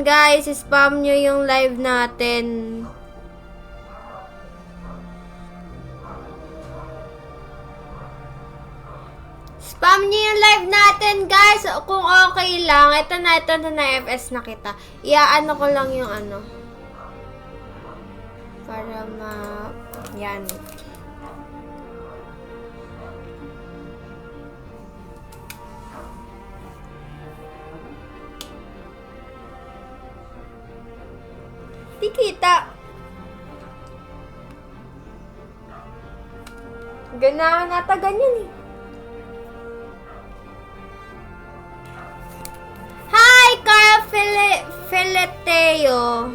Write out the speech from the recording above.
yan, guys. Spam nyo yung live natin. Spam nyo yung live natin, guys. Kung okay lang. Ito na, FS na kita. Iaano ko lang yung ano. Para yan. Di kita. Ganahan nata ganyan eh. Hi, Carl Fileteo.